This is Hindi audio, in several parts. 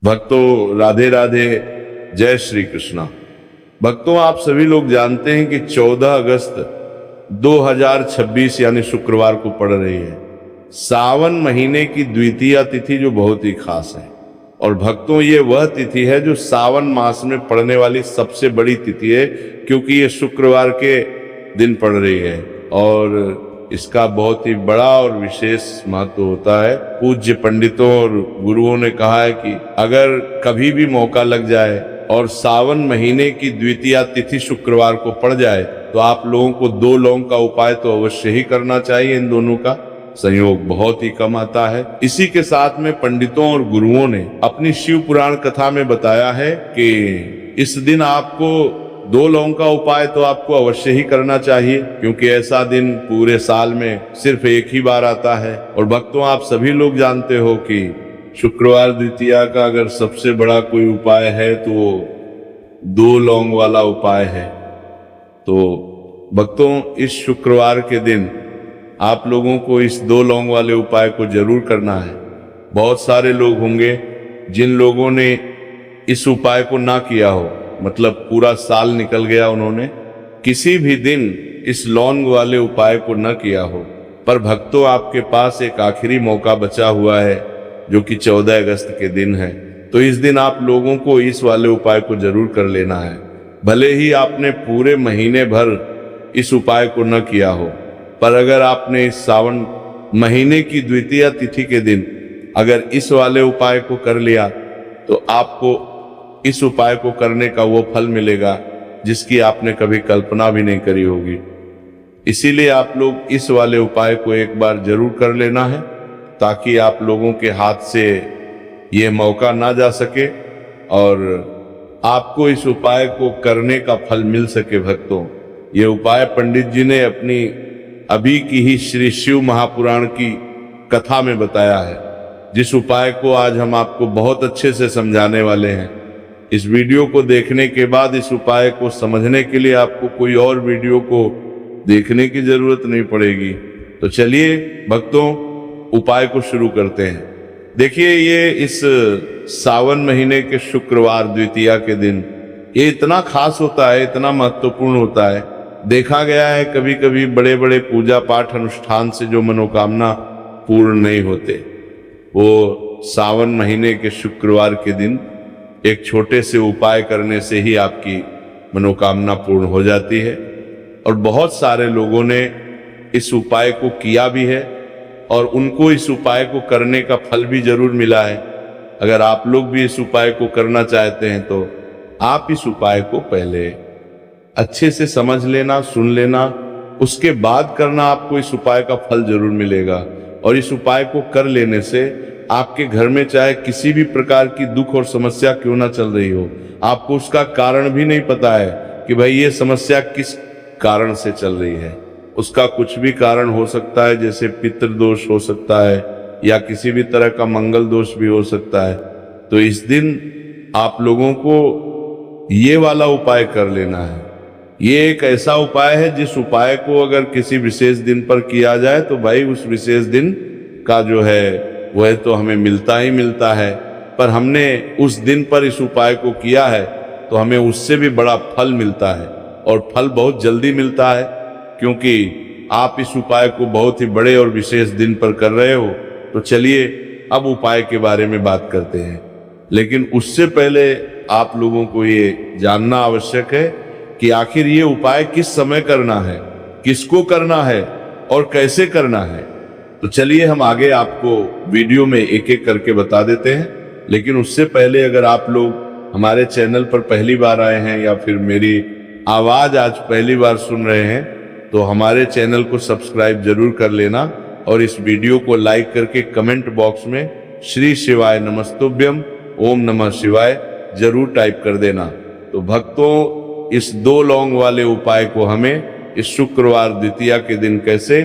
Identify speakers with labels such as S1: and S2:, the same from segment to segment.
S1: भक्तों राधे राधे, जय श्री कृष्णा। भक्तों आप सभी लोग जानते हैं कि 14 अगस्त 2026 यानी शुक्रवार को पड़ रही है सावन महीने की द्वितीया तिथि, जो बहुत ही खास है। और भक्तों ये वह तिथि है जो सावन मास में पड़ने वाली सबसे बड़ी तिथि है, क्योंकि ये शुक्रवार के दिन पड़ रही है और इसका बहुत ही बड़ा और विशेष महत्व होता है। पूज्य पंडितों और गुरुओं ने कहा है कि अगर कभी भी मौका लग जाए और सावन महीने की द्वितीया तिथि शुक्रवार को पड़ जाए तो आप लोगों को 2 लौंग का उपाय तो अवश्य ही करना चाहिए। इन दोनों का संयोग बहुत ही कम आता है। इसी के साथ में पंडितों और गुरुओं ने अपनी शिव पुराण कथा में बताया है कि इस दिन आपको 2 लौंग का उपाय तो आपको अवश्य ही करना चाहिए, क्योंकि ऐसा दिन पूरे साल में सिर्फ एक ही बार आता है। और भक्तों आप सभी लोग जानते हो कि शुक्रवार द्वितीया का अगर सबसे बड़ा कोई उपाय है तो 2 लौंग वाला उपाय है। तो भक्तों इस शुक्रवार के दिन आप लोगों को इस 2 लौंग वाले उपाय को जरूर करना है। बहुत सारे लोग होंगे जिन लोगों ने इस उपाय को ना किया हो, मतलब पूरा साल निकल गया उन्होंने किसी भी दिन इस लौंग वाले उपाय को न किया हो, पर भक्तों आपके पास एक आखिरी मौका बचा हुआ है जो कि 14 अगस्त के दिन है। तो इस दिन आप लोगों को इस वाले उपाय को जरूर कर लेना है। भले ही आपने पूरे महीने भर इस उपाय को न किया हो, पर अगर आपने इस सावन महीने की द्वितीया तिथि के दिन अगर इस वाले उपाय को कर लिया तो आपको इस उपाय को करने का वो फल मिलेगा जिसकी आपने कभी कल्पना भी नहीं करी होगी। इसीलिए आप लोग इस वाले उपाय को एक बार जरूर कर लेना है, ताकि आप लोगों के हाथ से ये मौका ना जा सके और आपको इस उपाय को करने का फल मिल सके। भक्तों ये उपाय पंडित जी ने अपनी अभी की ही श्री शिव महापुराण की कथा में बताया है, जिस उपाय को आज हम आपको बहुत अच्छे से समझाने वाले हैं। इस वीडियो को देखने के बाद इस उपाय को समझने के लिए आपको कोई और वीडियो को देखने की जरूरत नहीं पड़ेगी। तो चलिए भक्तों उपाय को शुरू करते हैं। देखिए ये इस सावन महीने के शुक्रवार द्वितीया के दिन ये इतना खास होता है, इतना महत्वपूर्ण होता है। देखा गया है कभी कभी बड़े बड़े पूजा पाठ अनुष्ठान से जो मनोकामना पूर्ण नहीं होते, वो सावन महीने के शुक्रवार के दिन एक छोटे से उपाय करने से ही आपकी मनोकामना पूर्ण हो जाती है। और बहुत सारे लोगों ने इस उपाय को किया भी है और उनको इस उपाय को करने का फल भी जरूर मिला है। अगर आप लोग भी इस उपाय को करना चाहते हैं तो आप इस उपाय को पहले अच्छे से समझ लेना, सुन लेना, उसके बाद करना। आपको इस उपाय का फल जरूर मिलेगा। और इस उपाय को कर लेने से आपके घर में चाहे किसी भी प्रकार की दुख और समस्या क्यों ना चल रही हो, आपको उसका कारण भी नहीं पता है कि भाई ये समस्या किस कारण से चल रही है। उसका कुछ भी कारण हो सकता है, जैसे पितृदोष हो सकता है या किसी भी तरह का मंगल दोष भी हो सकता है। तो इस दिन आप लोगों को ये वाला उपाय कर लेना है। ये एक ऐसा उपाय है जिस उपाय को अगर किसी विशेष दिन पर किया जाए तो भाई उस विशेष दिन का जो है वह तो हमें मिलता ही मिलता है, पर हमने उस दिन पर इस उपाय को किया है तो हमें उससे भी बड़ा फल मिलता है। और फल बहुत जल्दी मिलता है, क्योंकि आप इस उपाय को बहुत ही बड़े और विशेष दिन पर कर रहे हो। तो चलिए अब उपाय के बारे में बात करते हैं, लेकिन उससे पहले आप लोगों को ये जानना आवश्यक है कि आखिर ये उपाय किस समय करना है, किसको करना है और कैसे करना है। तो चलिए हम आगे आपको वीडियो में एक एक करके बता देते हैं। लेकिन उससे पहले अगर आप लोग हमारे चैनल पर पहली बार आए हैं या फिर मेरी आवाज आज पहली बार सुन रहे हैं तो हमारे चैनल को सब्सक्राइब जरूर कर लेना और इस वीडियो को लाइक करके कमेंट बॉक्स में श्री शिवाय नमस्तुभ्यम ओम नमः शिवाय जरूर टाइप कर देना। तो भक्तों इस 2 लौंग वाले उपाय को हमें इस शुक्रवार द्वितीया के दिन कैसे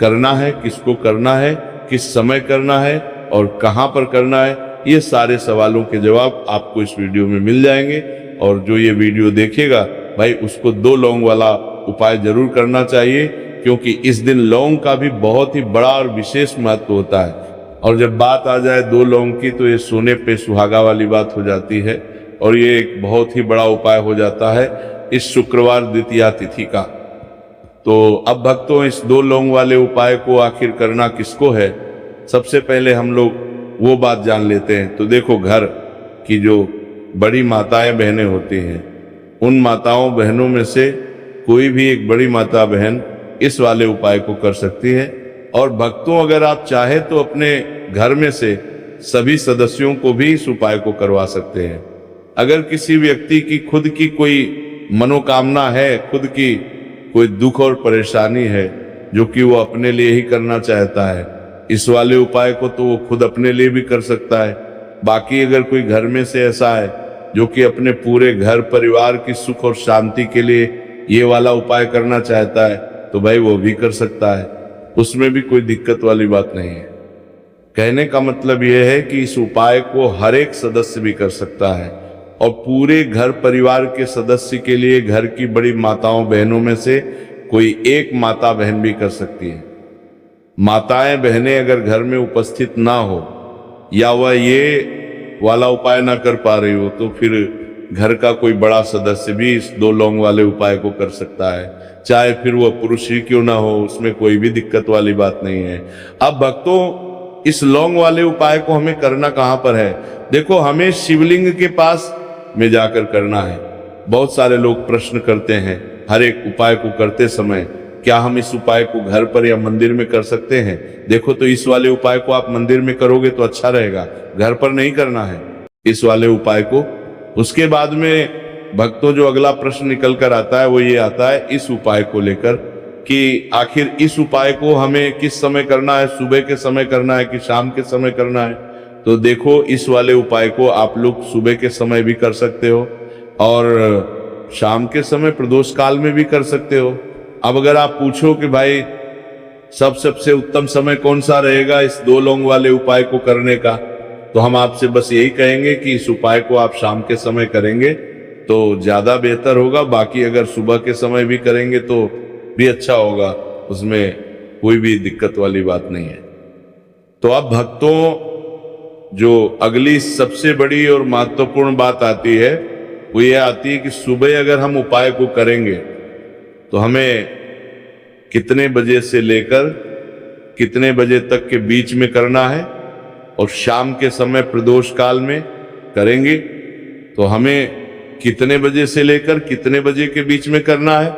S1: करना है, किसको करना है, किस समय करना है और कहां पर करना है, ये सारे सवालों के जवाब आपको इस वीडियो में मिल जाएंगे। और जो ये वीडियो देखेगा भाई उसको 2 लौंग वाला उपाय जरूर करना चाहिए, क्योंकि इस दिन लौंग का भी बहुत ही बड़ा और विशेष महत्व होता है। और जब बात आ जाए 2 लौंग की तो ये सोने पे सुहागा वाली बात हो जाती है और ये एक बहुत ही बड़ा उपाय हो जाता है इस शुक्रवार द्वितीया तिथि का। तो अब भक्तों, इस 2 लौंग वाले उपाय को आखिर करना किसको है, सबसे पहले हम लोग वो बात जान लेते हैं। तो देखो, घर की जो बड़ी माताएं बहनें होती हैं, उन माताओं बहनों में से कोई भी एक बड़ी माता बहन इस वाले उपाय को कर सकती है। और भक्तों, अगर आप चाहे तो अपने घर में से सभी सदस्यों को भी इस उपाय को करवा सकते हैं। अगर किसी व्यक्ति की खुद की कोई मनोकामना है, खुद की कोई दुख और परेशानी है जो कि वो अपने लिए ही करना चाहता है, इस वाले उपाय को तो वो खुद अपने लिए भी कर सकता है। बाकी अगर कोई घर में से ऐसा है जो कि अपने पूरे घर परिवार की सुख और शांति के लिए ये वाला उपाय करना चाहता है, तो भाई वो भी कर सकता है, उसमें भी कोई दिक्कत वाली बात नहीं है। कहने का मतलब यह है कि इस उपाय को हर एक सदस्य भी कर सकता है और पूरे घर परिवार के सदस्य के लिए घर की बड़ी माताओं बहनों में से कोई एक माता बहन भी कर सकती है। माताएं बहनें अगर घर में उपस्थित ना हो या वह ये वाला उपाय ना कर पा रही हो, तो फिर घर का कोई बड़ा सदस्य भी इस 2 लौंग वाले उपाय को कर सकता है, चाहे फिर वह पुरुष ही क्यों ना हो, उसमें कोई भी दिक्कत वाली बात नहीं है। अब भक्तों, इस लौंग वाले उपाय को हमें करना कहां पर है? देखो, हमें शिवलिंग के पास में जाकर करना है। बहुत सारे लोग प्रश्न करते हैं हर एक उपाय को करते समय, क्या हम इस उपाय को घर पर या मंदिर में कर सकते हैं? देखो, तो इस वाले उपाय को आप मंदिर में करोगे तो अच्छा रहेगा, घर पर नहीं करना है इस वाले उपाय को। उसके बाद में भक्तों, जो अगला प्रश्न निकल कर आता है वो ये आता है इस उपाय को लेकर कि आखिर इस उपाय को हमें किस समय करना है, सुबह के समय करना है कि शाम के समय करना है? तो देखो, इस वाले उपाय को आप लोग सुबह के समय भी कर सकते हो और शाम के समय प्रदोष काल में भी कर सकते हो। अब अगर आप पूछो कि भाई सबसे उत्तम समय कौन सा रहेगा इस 2 लौंग वाले उपाय को करने का, तो हम आपसे बस यही कहेंगे कि इस उपाय को आप शाम के समय करेंगे तो ज्यादा बेहतर होगा। बाकी अगर सुबह के समय भी करेंगे तो भी अच्छा होगा, उसमें कोई भी दिक्कत वाली बात नहीं है। तो अब भक्तों, जो अगली सबसे बड़ी और महत्वपूर्ण बात आती है वो ये आती है कि सुबह अगर हम उपाय को करेंगे तो हमें कितने बजे से लेकर कितने बजे तक के बीच में करना है, और शाम के समय प्रदोष काल में करेंगे तो हमें कितने बजे से लेकर कितने बजे के बीच में करना है।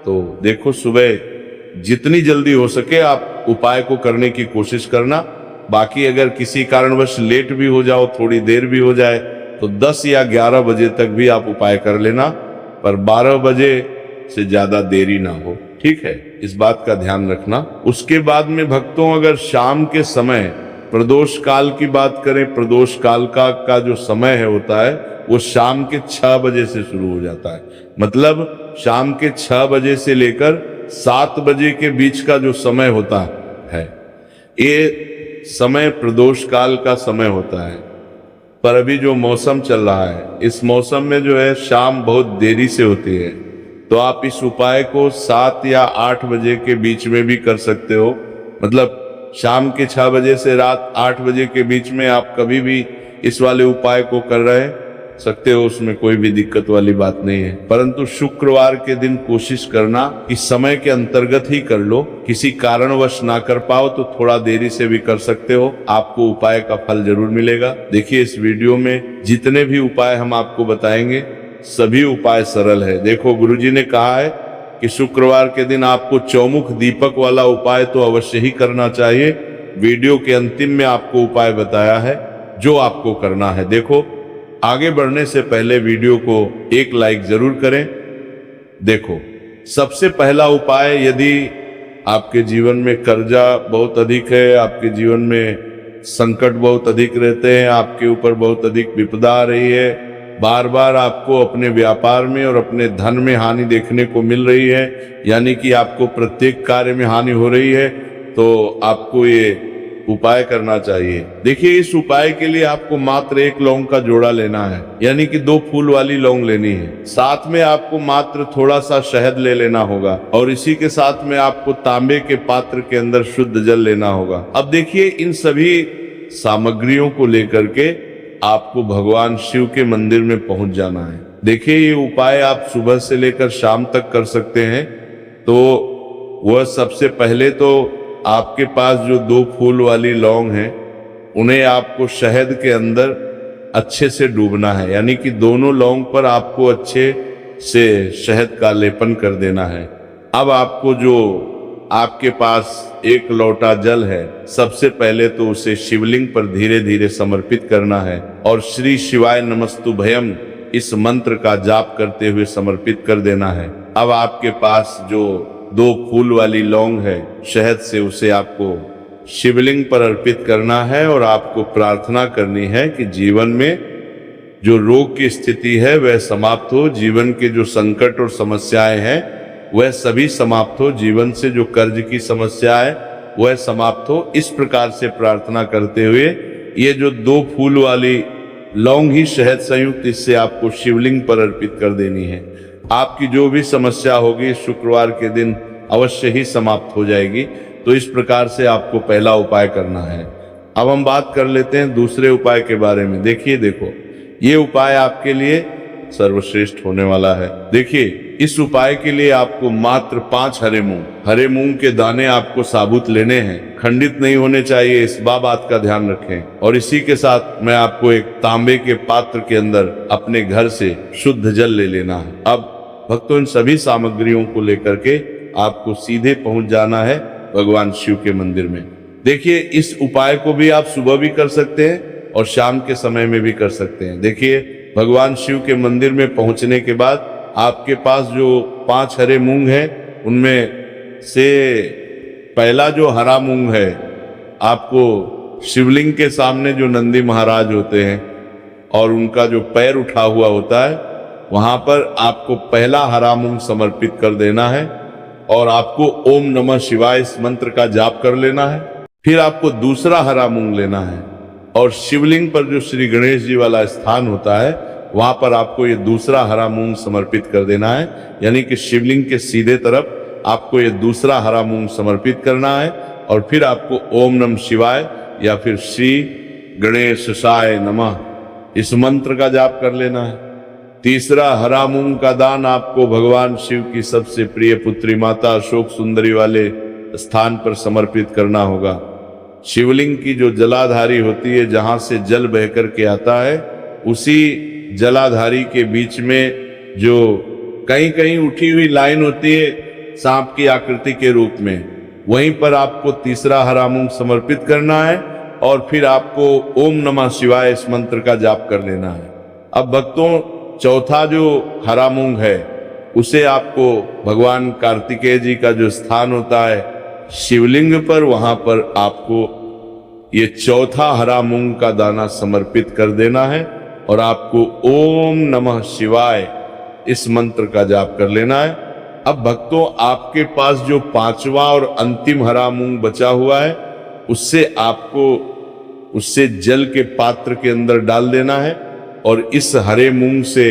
S1: तो देखो, सुबह जितनी जल्दी हो सके आप उपाय को करने की कोशिश करना। बाकी अगर किसी कारणवश लेट भी हो जाओ, थोड़ी देर भी हो जाए, तो 10 या 11 बजे तक भी आप उपाय कर लेना, पर 12 बजे से ज्यादा देरी ना हो, ठीक है? इस बात का ध्यान रखना। उसके बाद में भक्तों, अगर शाम के समय प्रदोष काल की बात करें, प्रदोष काल का जो समय है होता है वो शाम के 6 बजे से शुरू हो जाता है। मतलब शाम के 6 बजे से लेकर 7 बजे के बीच का जो समय होता है, ये समय प्रदोष काल का समय होता है। पर अभी जो मौसम चल रहा है, इस मौसम में जो है शाम बहुत देरी से होती है, तो आप इस उपाय को 7 या 8 बजे के बीच में भी कर सकते हो। मतलब शाम के 6 बजे से रात 8 बजे के बीच में आप कभी भी इस वाले उपाय को कर रहे सकते हो, उसमें कोई भी दिक्कत वाली बात नहीं है। परंतु शुक्रवार के दिन कोशिश करना कि समय के अंतर्गत ही कर लो। किसी कारणवश ना कर पाओ तो थोड़ा देरी से भी कर सकते हो, आपको उपाय का फल जरूर मिलेगा। देखिए, इस वीडियो में जितने भी उपाय हम आपको बताएंगे सभी उपाय सरल है। देखो, गुरुजी ने कहा है कि शुक्रवार के दिन आपको चौमुख दीपक वाला उपाय तो अवश्य ही करना चाहिए। वीडियो के अंतिम में आपको उपाय बताया है जो आपको करना है। देखो, आगे बढ़ने से पहले वीडियो को एक लाइक जरूर करें। देखो, सबसे पहला उपाय, यदि आपके जीवन में कर्जा बहुत अधिक है, आपके जीवन में संकट बहुत अधिक रहते हैं, आपके ऊपर बहुत अधिक विपदा आ रही है, बार बार आपको अपने व्यापार में और अपने धन में हानि देखने को मिल रही है, यानी कि आपको प्रत्येक कार्य में हानि हो रही है, तो आपको ये उपाय करना चाहिए। देखिए, इस उपाय के लिए आपको मात्र 1 लौंग का जोड़ा लेना है, यानी कि 2 फूल वाली लौंग लेनी है। साथ में आपको मात्र थोड़ा सा शहद ले लेना होगा और इसी के साथ में आपको तांबे के पात्र के अंदर शुद्ध जल लेना होगा। अब देखिए, इन सभी सामग्रियों को लेकर के आपको भगवान शिव के मंदिर में पहुंच जाना है। देखिए, ये उपाय आप सुबह से लेकर शाम तक कर सकते हैं। तो वह सबसे पहले तो आपके पास जो 2 फूल वाली लौंग है, उन्हें आपको शहद के अंदर अच्छे से डूबना है, यानी कि दोनों लौंग पर आपको अच्छे से शहद का लेपन कर देना है। अब आपको जो आपके पास 1 लोटा जल है, सबसे पहले तो उसे शिवलिंग पर धीरे धीरे समर्पित करना है और श्री शिवाय नमस्तुभयम इस मंत्र का जाप करते हुए समर्पित कर देना है। अब आपके पास जो 2 फूल वाली लौंग है शहद से, उसे आपको शिवलिंग पर अर्पित करना है और आपको प्रार्थना करनी है कि जीवन में जो रोग की स्थिति है वह समाप्त हो, जीवन के जो संकट और समस्याएं हैं वह सभी समाप्त हो, जीवन से जो कर्ज की समस्या है वह समाप्त हो। इस प्रकार से प्रार्थना करते हुए ये जो 2 फूल वाली लौंग ही शहद संयुक्त, इससे आपको शिवलिंग पर अर्पित कर देनी है। आपकी जो भी समस्या होगी शुक्रवार के दिन अवश्य ही समाप्त हो जाएगी। तो इस प्रकार से आपको पहला उपाय करना है। अब हम बात कर लेते हैं दूसरे उपाय के बारे में। देखो, ये उपाय आपके लिए सर्वश्रेष्ठ होने वाला है। देखिए, इस उपाय के लिए आपको मात्र 5 हरे मूंग के दाने आपको साबुत लेने हैं, खंडित नहीं होने चाहिए, इस बात का ध्यान रखें। और इसी के साथ मैं आपको एक तांबे के पात्र के अंदर अपने घर से शुद्ध जल ले लेना है। अब भक्तों, इन सभी सामग्रियों को लेकर के आपको सीधे पहुंच जाना है भगवान शिव के मंदिर में। देखिए, इस उपाय को भी आप सुबह भी कर सकते हैं और शाम के समय में भी कर सकते हैं। देखिए, भगवान शिव के मंदिर में पहुंचने के बाद आपके पास जो 5 हरे मूंग हैं, उनमें से पहला जो हरा मूंग है, आपको शिवलिंग के सामने जो नंदी महाराज होते हैं और उनका जो पैर उठा हुआ होता है, वहां पर आपको पहला हरा मूंग समर्पित कर देना है और आपको ओम नमः शिवाय इस मंत्र का जाप कर लेना है। फिर आपको दूसरा हरा मूंग लेना है और शिवलिंग पर जो श्री गणेश जी वाला स्थान होता है, वहां पर आपको ये दूसरा हरा मूंग समर्पित कर देना है, यानी कि शिवलिंग के सीधे तरफ आपको ये दूसरा हरा मूंग समर्पित करना है। और फिर आपको ओम नमः शिवाय या फिर श्री गणेशाय नमः इस मंत्र का जाप कर लेना है। तीसरा हरा मूंग का दान आपको भगवान शिव की सबसे प्रिय पुत्री माता अशोक सुंदरी वाले स्थान पर समर्पित करना होगा। शिवलिंग की जो जलाधारी होती है, जहां से जल बहकर के आता है, उसी जलाधारी के बीच में जो कहीं कहीं उठी हुई लाइन होती है सांप की आकृति के रूप में, वहीं पर आपको तीसरा हरा मूंग समर्पित करना है और फिर आपको ओम नमः शिवाय इस मंत्र का जाप कर लेना है। अब भक्तों, चौथा जो हरा मूंग है उसे आपको भगवान कार्तिकेय जी का जो स्थान होता है शिवलिंग पर, वहां पर आपको ये चौथा हरा मूंग का दाना समर्पित कर देना है और आपको ओम नमः शिवाय इस मंत्र का जाप कर लेना है। अब भक्तों, आपके पास जो 5वां और अंतिम हरा मूंग बचा हुआ है, उससे जल के पात्र के अंदर डाल देना है और इस हरे मूंग से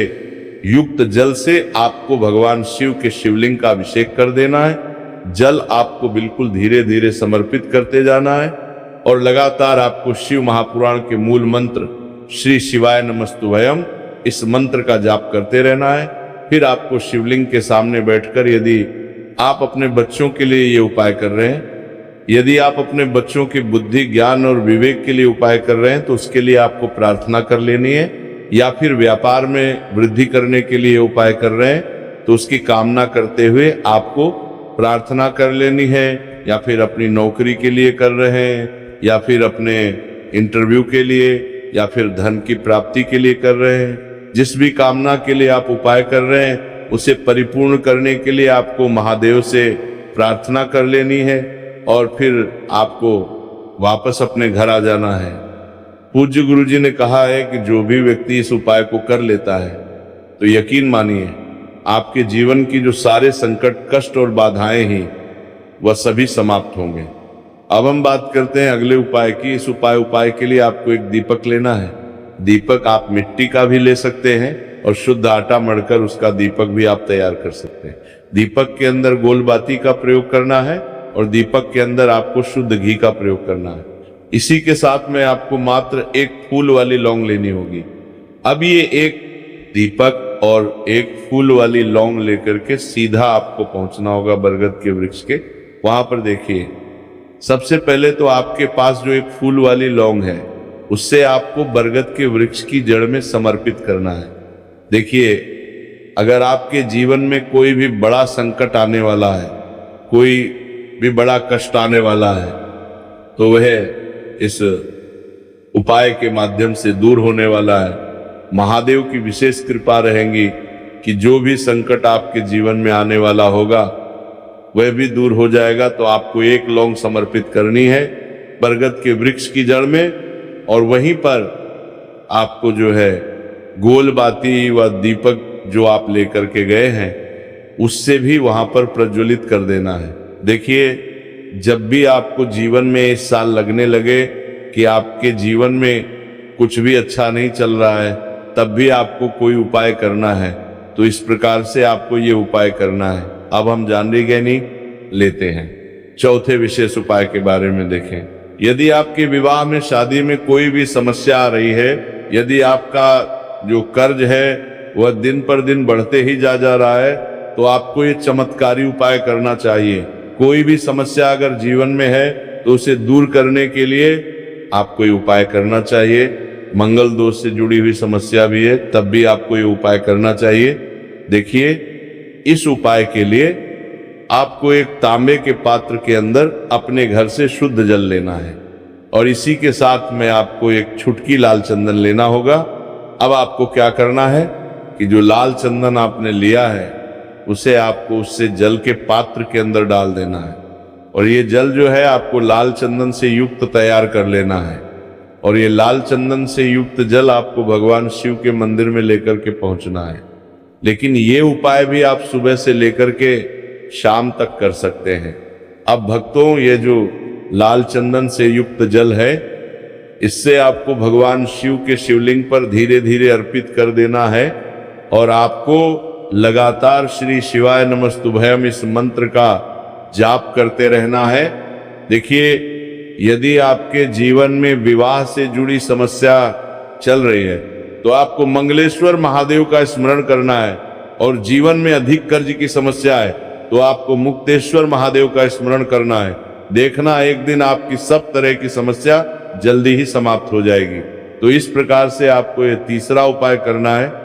S1: युक्त जल से आपको भगवान शिव के शिवलिंग का अभिषेक कर देना है। जल आपको बिल्कुल धीरे धीरे समर्पित करते जाना है और लगातार आपको शिव महापुराण के मूल मंत्र श्री शिवाय नमस्तुभयम इस मंत्र का जाप करते रहना है। फिर आपको शिवलिंग के सामने बैठकर, यदि आप अपने बच्चों के लिए ये उपाय कर रहे हैं, यदि आप अपने बच्चों की बुद्धि, ज्ञान और विवेक के लिए उपाय कर रहे हैं, तो उसके लिए आपको प्रार्थना कर लेनी है। या फिर व्यापार में वृद्धि करने के लिए उपाय कर रहे हैं तो उसकी कामना करते हुए आपको प्रार्थना कर लेनी है। या फिर अपनी नौकरी के लिए कर रहे हैं, या फिर अपने इंटरव्यू के लिए, या फिर धन की प्राप्ति के लिए कर रहे हैं, जिस भी कामना के लिए आप उपाय कर रहे हैं उसे परिपूर्ण करने के लिए आपको महादेव से प्रार्थना कर लेनी है और फिर आपको वापस अपने घर आ जाना है। पूज्य गुरु जी ने कहा है कि जो भी व्यक्ति इस उपाय को कर लेता है तो यकीन मानिए आपके जीवन की जो सारे संकट, कष्ट और बाधाएं ही वह सभी समाप्त होंगे। अब हम बात करते हैं अगले उपाय की। इस उपाय के लिए आपको एक दीपक लेना है। दीपक आप मिट्टी का भी ले सकते हैं और शुद्ध आटा मढ़कर उसका दीपक भी आप तैयार कर सकते हैं। दीपक के अंदर गोल बाती का प्रयोग करना है और दीपक के अंदर आपको शुद्ध घी का प्रयोग करना है। इसी के साथ में आपको मात्र एक फूल वाली लौंग लेनी होगी। अब ये एक दीपक और एक फूल वाली लौंग लेकर के सीधा आपको पहुंचना होगा बरगद के वृक्ष के। वहां पर देखिए, सबसे पहले तो आपके पास जो एक फूल वाली लौंग है उससे आपको बरगद के वृक्ष की जड़ में समर्पित करना है। देखिए, अगर आपके जीवन में कोई भी बड़ा संकट आने वाला है, कोई भी बड़ा कष्ट आने वाला है, तो वह इस उपाय के माध्यम से दूर होने वाला है। महादेव की विशेष कृपा रहेगी कि जो भी संकट आपके जीवन में आने वाला होगा वह भी दूर हो जाएगा। तो आपको एक लौंग समर्पित करनी है बरगद के वृक्ष की जड़ में, और वहीं पर आपको जो है गोल बाती व दीपक जो आप लेकर के गए हैं उससे भी वहां पर प्रज्वलित कर देना है। देखिए, जब भी आपको जीवन में इस साल लगने लगे कि आपके जीवन में कुछ भी अच्छा नहीं चल रहा है, तब भी आपको कोई उपाय करना है, तो इस प्रकार से आपको ये उपाय करना है। अब हम जानकारी ज्ञानी लेते हैं चौथे विशेष उपाय के बारे में। देखें, यदि आपके विवाह में, शादी में कोई भी समस्या आ रही है, यदि आपका जो कर्ज है वह दिन पर दिन बढ़ते ही जा रहा है, तो आपको ये चमत्कारी उपाय करना चाहिए। कोई भी समस्या अगर जीवन में है तो उसे दूर करने के लिए आपको ये उपाय करना चाहिए। मंगल दोष से जुड़ी हुई समस्या भी है, तब भी आपको ये उपाय करना चाहिए। देखिए, इस उपाय के लिए आपको एक तांबे के पात्र के अंदर अपने घर से शुद्ध जल लेना है, और इसी के साथ में आपको एक छुटकी लाल चंदन लेना होगा। अब आपको क्या करना है कि जो लाल चंदन आपने लिया है उसे आपको उससे जल के पात्र के अंदर डाल देना है, और ये जल जो है आपको लाल चंदन से युक्त तैयार कर लेना है, और ये लाल चंदन से युक्त जल आपको भगवान शिव के मंदिर में लेकर के पहुंचना है। लेकिन ये उपाय भी आप सुबह से लेकर के शाम तक कर सकते हैं। अब भक्तों, ये जो लाल चंदन से युक्त जल है, इससे आपको भगवान शिव के शिवलिंग पर धीरे धीरे अर्पित कर देना है, और आपको लगातार श्री शिवाय नमस्तुभयम इस मंत्र का जाप करते रहना है। देखिए, यदि आपके जीवन में विवाह से जुड़ी समस्या चल रही है तो आपको मंगलेश्वर महादेव का स्मरण करना है, और जीवन में अधिक कर्ज की समस्या है तो आपको मुक्तेश्वर महादेव का स्मरण करना है। देखना, एक दिन आपकी सब तरह की समस्या जल्दी ही समाप्त हो जाएगी। तो इस प्रकार से आपको ये तीसरा उपाय करना है।